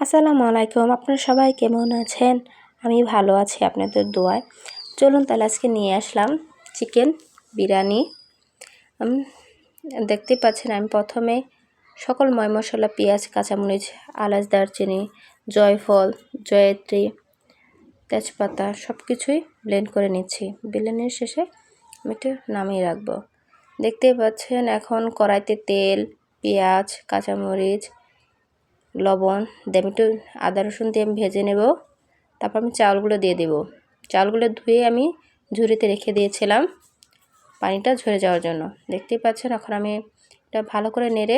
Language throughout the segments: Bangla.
আসসালামু আলাইকুম। আপনারা সবাই কেমন আছেন? আমি ভালো আছি আপনাদের দোয়ায়। চলুন তাহলে আজকে নিয়ে আসলাম চিকেন বিরিয়ানি। দেখতে পাচ্ছেন আমি প্রথমে সকল ময় মশলা, পেঁয়াজ, কাঁচামরিচ, এলাচ, দারচিনি, জয়ফল, জয়িত্রী, তেজপাতা সব কিছুই ব্লেন্ড করে নিচ্ছি। ব্লেন্ডের শেষে আমি একটু নামিয়ে রাখবো। দেখতে পাচ্ছেন এখন কড়াইতে তেল, পেঁয়াজ, কাঁচামরিচ, লবণ দিয়ে আমি একটু আদা রসুন দিয়ে আমি ভেজে নেব। তারপর আমি চাউলগুলো দিয়ে দেব। চাউলগুলো ধুয়ে আমি ঝুড়িতে রেখে দিয়েছিলাম পানিটা ঝরে যাওয়ার জন্য। দেখতেই পাচ্ছেন এখন আমি এটা ভালো করে নেড়ে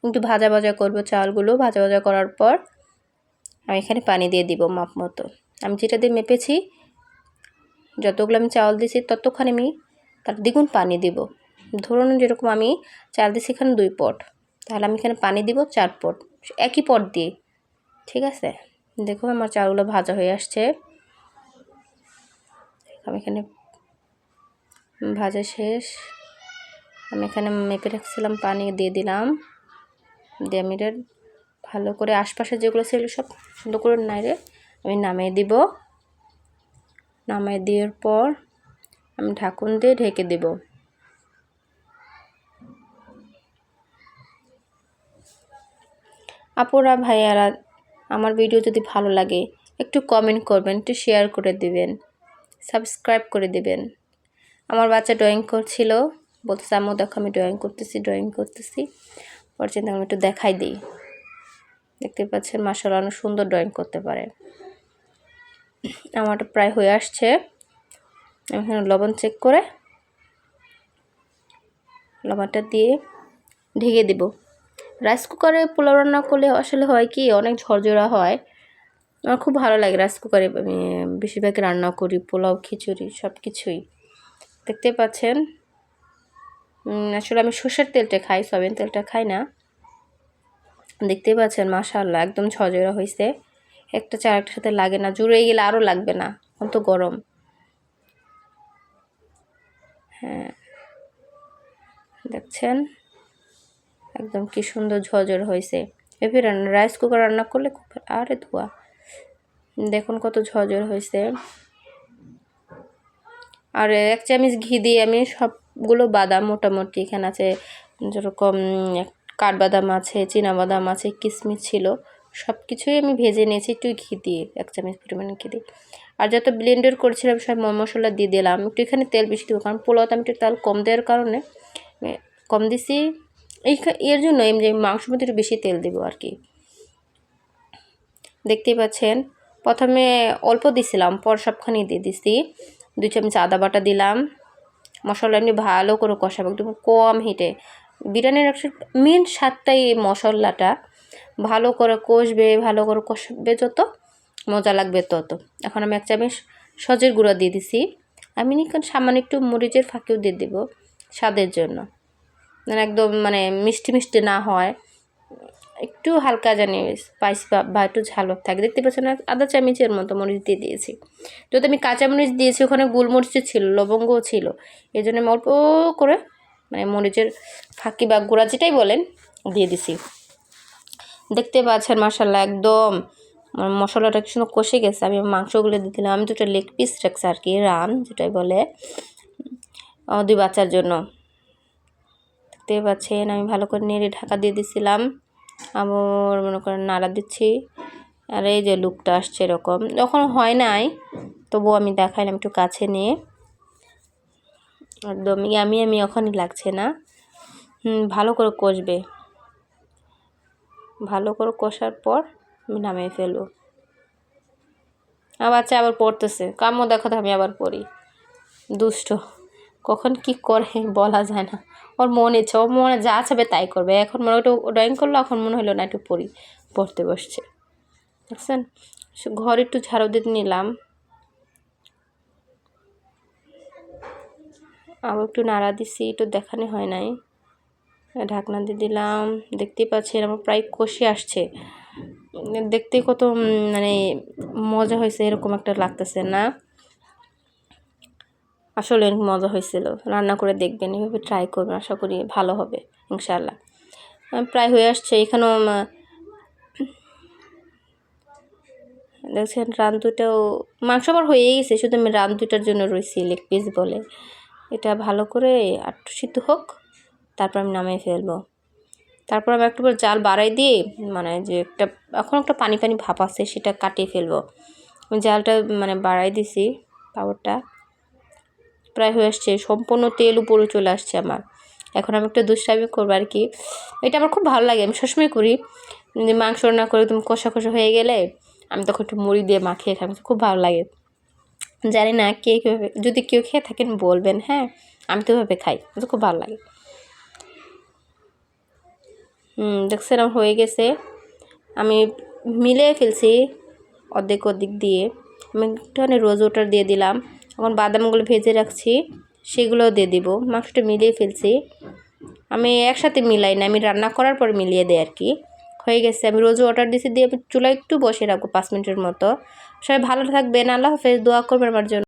একটু ভাজা ভাজা করব। চাউলগুলো ভাজা ভাজা করার পর আমি এখানে পানি দিয়ে দিব মাপ মতো। আমি যেটা দিয়ে মেপেছি, যতগুলো আমি চাউল দিয়েছি ততক্ষণ আমি তার দ্বিগুণ পানি দিব। ধরুন যেরকম আমি চাল দিয়েছি এখানে 2 পট, তাহলে আমি এখানে পানি দিব 4 পট, একই পট দিয়ে। ঠিক আছে, দেখো আমার চালগুলো ভাজা হয়ে আসছে। আমি এখানে ভাজা শেষ। আমি এখানে মেপে রাখছিলাম পানি দিয়ে দিলাম। দিয়ে আমি এটা ভালো করে আশপাশে যেগুলো ছিল সব সুন্দর করে নাড়ে আমি নামিয়ে দিব। নামিয়ে দেওয়ার পর আমি ঢাকন দিয়ে ঢেকে দেব। আপুরা ভাইয়ারা, আমার ভিডিও যদি ভালো লাগে একটু কমেন্ট করবেন, একটু শেয়ার করে দিবেন, সাবস্ক্রাইব করে দিবেন। আমার বাচ্চা ড্রয়িং করছিল, বলতেছে আম্মু দেখো আমি ড্রয়িং করতেছি। পরে চিন্তা আমি একটু দেখাই দিই। দেখতে পাচ্ছেন মাশাআল্লাহ অনেক সুন্দর ড্রয়িং করতে পারে। আমারটা প্রায় হয়ে আসছে। আমি এখানে লবণ চেক করে লবণটা দিয়ে ঢেকে দেব। রাইস কুকারে পোলাও রান্না করলে আসলে হয় কি অনেক ঝরঝরা হয়। আমার খুব ভালো লাগে রাইস কুকারে আমি বেশিরভাগ রান্না করি, পোলাও, খিচুড়ি সব কিছুই। দেখতে পাচ্ছেন আসলে আমি সরষের তেলটা খাই, সয়াবিন তেলটা খাই না। দেখতে পাচ্ছেন মাশাআল্লাহ একদম ঝরঝরা হয়েছে। একটা চা একটার সাথে লাগে না, জুড়ে গেলে আরও লাগবে না, এখন তো গরম। হ্যাঁ দেখছেন একদম কি সুন্দর ঝরঝর হয়েছে। এভাবে রাইস কুকার রান্না করলে খুব আরে ধোয়া, দেখুন কত ঝরঝর হয়েছে। আর 1 চামচ ঘি দিয়ে আমি সবগুলো বাদাম মোটামুটি এখানে আছে যেরকম কাঠবাদাম আছে, চীনাবাদাম আছে, কিশমিশ ছিল, সব কিছুই আমি ভেজে নিয়েছি একটু ঘি দিয়ে, 1 চামচ পরিমাণে ঘি দিয়ে। আর যত ব্লেন্ডার করেছিলাম সব মশলা দিয়ে দিলাম। একটু এখানে তেল বেশি দেবো, কারণ পোলাওতে আমি একটু তেল কম দেওয়ার কারণে কম দিছি। এর জন্য যে মাংসের মধ্যে একটু বেশি তেল দেবো আর কি। দেখতেই পাচ্ছেন প্রথমে অল্প দিছিলাম, পর সবখানি দিয়ে দিছি। 2 চামচ আদা বাটা দিলাম। মশলা এমনি ভালো করে কষাবো একদম কম হিটে। বিরিয়ানির একটা মেন স্বাদটাই এই মশলাটা ভালো করে কষবে, ভালো করে কষাবে যত মজা লাগবে তত। এখন আমি 1 চামচ সজের গুঁড়া দিয়ে দিছি। আমি সামান্য একটু মরিচের ফাঁকিও দিয়ে দেবো স্বাদের জন্য, একদম মিষ্টি মিষ্টি না হয়, একটু হালকা জানি স্পাইস বা একটু ঝাল থাকে। দেখতে পাচ্ছেন আধা চামচের মতো মরিচ দিয়ে দিয়েছি। যদি আমি কাঁচামরিচ দিয়েছি ওখানে গোলমরিচ ছিল, লবঙ্গও ছিল, এই জন্য আমি অল্প করে মরিচের ফাঁকি বা গুঁড়া যেটাই বলেন দিয়ে দিছি। দেখতে পাচ্ছেন মাশাআল্লাহ একদম মশলাটা কি সুন্দর কষে গেছে। আমি মাংসগুলো দিয়ে দিলাম। আমি 2টা লেগ পিস রাখছি আর কি, রান যেটাই বলে, 2 বাচ্চার জন্য। দেখতে পাচ্ছেন আমি ভালো করে নেড়ে ঢাকা দিয়ে দিছিলাম। আবার মনে করেন নাড়া দিচ্ছি। আর এই যে লুকটা আসছে এরকম, যখন হয় নাই তবুও আমি দেখাইলাম একটু কাছে নিয়ে। একদম আমি ওখানে লাগছে না। ভালো করে কষবে, ভালো করে কষার পর আমি নামিয়ে ফেলবো। আমার বাচ্চা আবার পড়তেছে, কাম্য দেখাতে আমি আবার পড়ি, দুষ্ট কখন কি করে বলা যায় না। ওর মন ইচ্ছে, ওর মনে যা চাবে তাই করবে। এখন মনে একটু ড্রয়িং করলো, এখন মনে হলো না একটু পড়তে বসছে। দেখছেন ঘর একটু ঝাড়ু দিয়ে নিলাম, আবার একটু নাড়া দিছি, একটু দেখানো হয় নাই, ঢাকনা দিয়ে দিলাম। দেখতেই পাচ্ছেন আমার প্রায় কষে আসছে। দেখতে কত মজা হয়েছে এরকম একটা লাগতেছে না? আসলে অনেক মজা হয়েছিল। রান্না করে দেখবেন, এভাবে ট্রাই করবেন, আশা করি ভালো হবে ইনশাআল্লাহ। প্রায় হয়ে আসছে। এখানেও দেখছেন রান্ধুটাও মাংস আমার হয়েই গেছে, শুধু আমি রান্ধুটার জন্য রয়েছি লেগ পিস বলে। এটা ভালো করে একটু সিদ্ধ হোক, তারপর আমি নামিয়ে ফেলবো। তারপর আমি একটু করে জাল বাড়াই দিয়ে মানে যে এখন একটা পানি পানি ভাপ আছে সেটা কাটিয়ে ফেলবো। আমি জালটা মানে বাড়াই দিছি, পাউডারটা প্রায় হয়ে আসছে, সম্পূর্ণ তেল উপরে চলে আসছে আমার। এখন আমি একটু দুষ্টামি করবো আর কি। এটা আমার খুব ভালো লাগে, আমি সবসময় করি। মাংস রান্না করে তুমি কষা কষা হয়ে গেলে আমি তখন একটু মুড়ি দিয়ে মাখিয়ে খাই, খুব ভালো লাগে। জানি না কে কীভাবে, যদি কেউ খেয়ে থাকেন বলবেন। হ্যাঁ, আমি তো এভাবে খাই, কিন্তু খুব ভালো লাগে। দেখছেন আমার হয়ে গেছে, আমি মিলিয়ে ফেলছি অর্ধেক অর্ধেক দিয়ে। আমি একটুখানি রোজ ওয়াটার দিয়ে দিলাম। এখন বাদামগুলো ভেজে রাখছি, সেগুলোও দিয়ে দিব। মাংসটা মিলিয়ে ফেলছি, আমি একসাথে মিলাই না, আমি রান্না করার পর মিলিয়ে দিই আর কি। হয়ে গেছে, আমি রোজ ওয়াটার দিয়েছি, দিয়ে আমি চুলায় একটু বসে রাখবো 5 মিনিটের মতো। সবাই ভালো থাকবেন, আল্লাহ হাফেজ, দোয়া করবেন আমার জন্য।